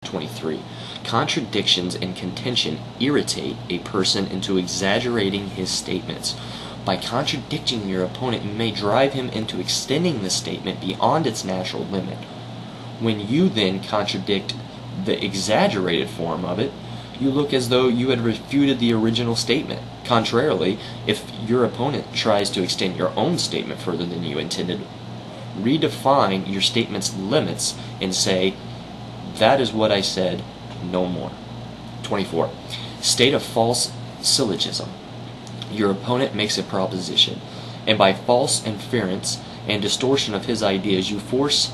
23. Contradictions and contention irritate a person into exaggerating his statements. By contradicting your opponent, you may drive him into extending the statement beyond its natural limit. When you then contradict the exaggerated form of it, you look as though you had refuted the original statement. Contrarily, if your opponent tries to extend your own statement further than you intended, redefine your statement's limits and say, "That is what I said, no more." 24. State a false syllogism. Your opponent makes a proposition, and by false inference and distortion of his ideas, you force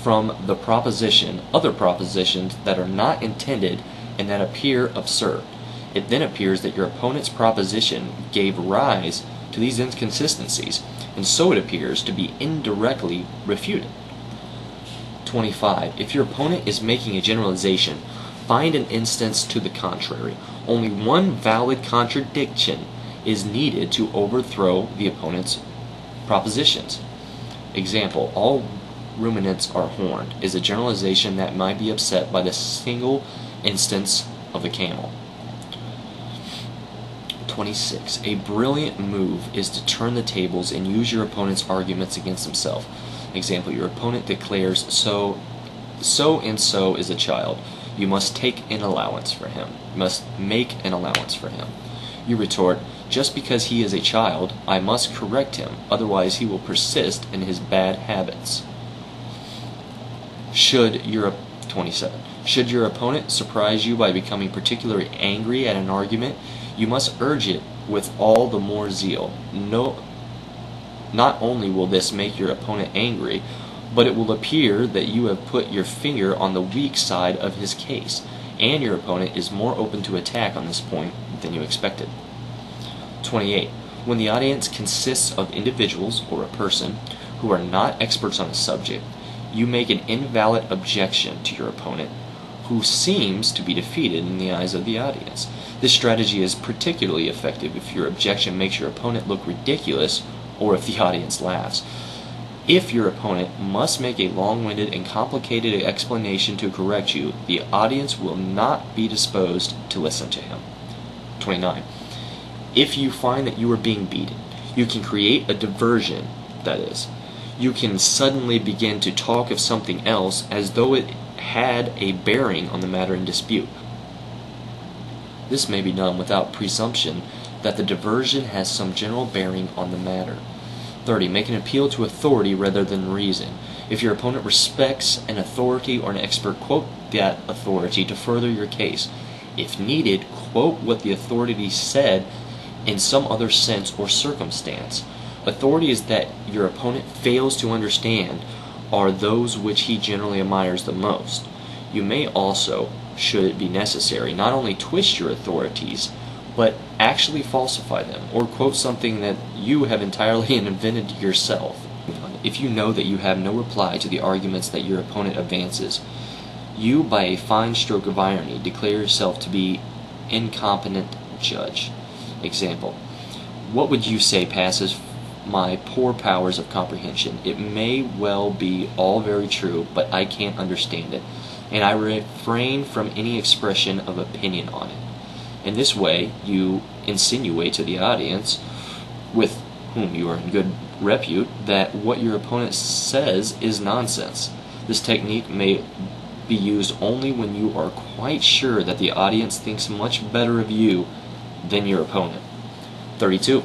from the proposition other propositions that are not intended and that appear absurd. It then appears that your opponent's proposition gave rise to these inconsistencies, and so it appears to be indirectly refuted. 25. If your opponent is making a generalization, find an instance to the contrary. Only one valid contradiction is needed to overthrow the opponent's propositions. Example, all ruminants are horned is a generalization that might be upset by the single instance of the camel. 26. A brilliant move is to turn the tables and use your opponent's arguments against himself. Example, your opponent declares, so and so is a child. You must take an allowance for him. You must make an allowance for him. You retort, just because he is a child, I must correct him, otherwise he will persist in his bad habits. 27. Should your opponent surprise you by becoming particularly angry at an argument, you must urge it with all the more zeal. Not only will this make your opponent angry, but it will appear that you have put your finger on the weak side of his case, and your opponent is more open to attack on this point than you expected. 28. When the audience consists of individuals or a person who are not experts on a subject, you make an invalid objection to your opponent, who seems to be defeated in the eyes of the audience. This strategy is particularly effective if your objection makes your opponent look ridiculous or if the audience laughs. If your opponent must make a long-winded and complicated explanation to correct you, the audience will not be disposed to listen to him. 29. If you find that you are being beaten, you can create a diversion, that is, you can suddenly begin to talk of something else as though it had a bearing on the matter in dispute. This may be done without presumption that the diversion has some general bearing on the matter. 30. Make an appeal to authority rather than reason. If your opponent respects an authority or an expert, quote that authority to further your case. If needed, quote what the authority said in some other sense or circumstance. Authorities that your opponent fails to understand are those which he generally admires the most. You may also, should it be necessary, not only twist your authorities, but actually falsify them, or quote something that you have entirely invented yourself. If you know that you have no reply to the arguments that your opponent advances, you, by a fine stroke of irony, declare yourself to be incompetent judge. Example, what would you say passes my poor powers of comprehension? It may well be all very true, but I can't understand it, and I refrain from any expression of opinion on it. In this way, you insinuate to the audience, with whom you are in good repute, that what your opponent says is nonsense. This technique may be used only when you are quite sure that the audience thinks much better of you than your opponent. 32.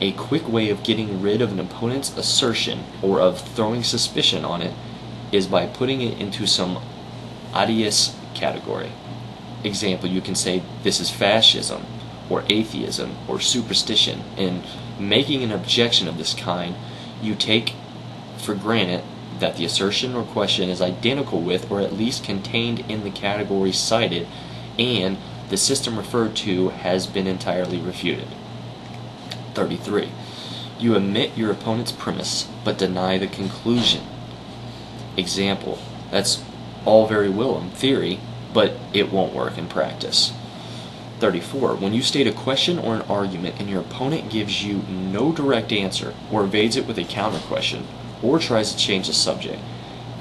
A quick way of getting rid of an opponent's assertion or of throwing suspicion on it is by putting it into some odious category. Example, you can say this is fascism or atheism or superstition. In making an objection of this kind, you take for granted that the assertion or question is identical with or at least contained in the category cited, and the system referred to has been entirely refuted. 33. You admit your opponent's premise but deny the conclusion. Example, that's all very well in theory, but it won't work in practice. 34. When you state a question or an argument and your opponent gives you no direct answer or evades it with a counter question or tries to change the subject,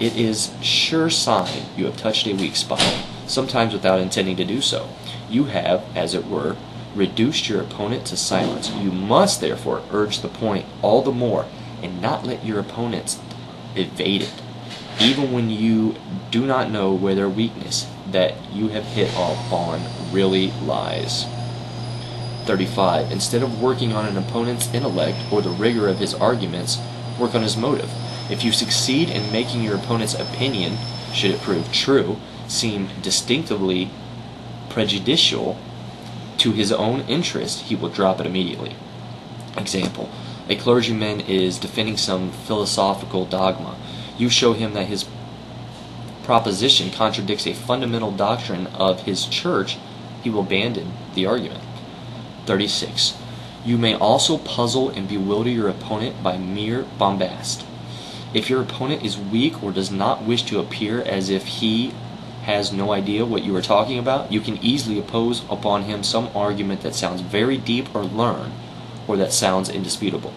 It is sure sign you have touched a weak spot, sometimes without intending to do so. You have, as it were, reduced your opponent to silence. You must therefore urge the point all the more and not let your opponents evade it, even when you do not know where their weakness that you have hit upon really lies. 35. Instead of working on an opponent's intellect or the rigor of his arguments, work on his motive. If you succeed in making your opponent's opinion, should it prove true, seem distinctively prejudicial to his own interest, he will drop it immediately. Example: a clergyman is defending some philosophical dogma. You show him that his proposition contradicts a fundamental doctrine of his church, he will abandon the argument. 36. You may also puzzle and bewilder your opponent by mere bombast. If your opponent is weak or does not wish to appear as if he has no idea what you are talking about, you can easily impose upon him some argument that sounds very deep or learned, or that sounds indisputable.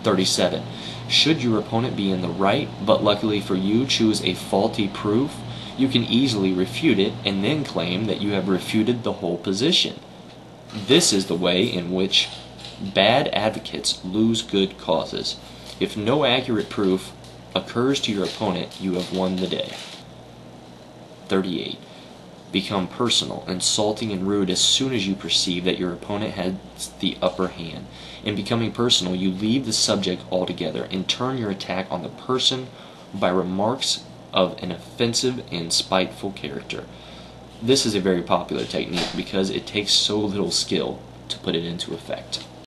37. Should your opponent be in the right, but luckily for you choose a faulty proof, you can easily refute it and then claim that you have refuted the whole position. This is the way in which bad advocates lose good causes. If no accurate proof occurs to your opponent, you have won the day. 38. Become personal, insulting, and rude as soon as you perceive that your opponent has the upper hand. In becoming personal, you leave the subject altogether and turn your attack on the person by remarks of an offensive and spiteful character. This is a very popular technique because it takes so little skill to put it into effect.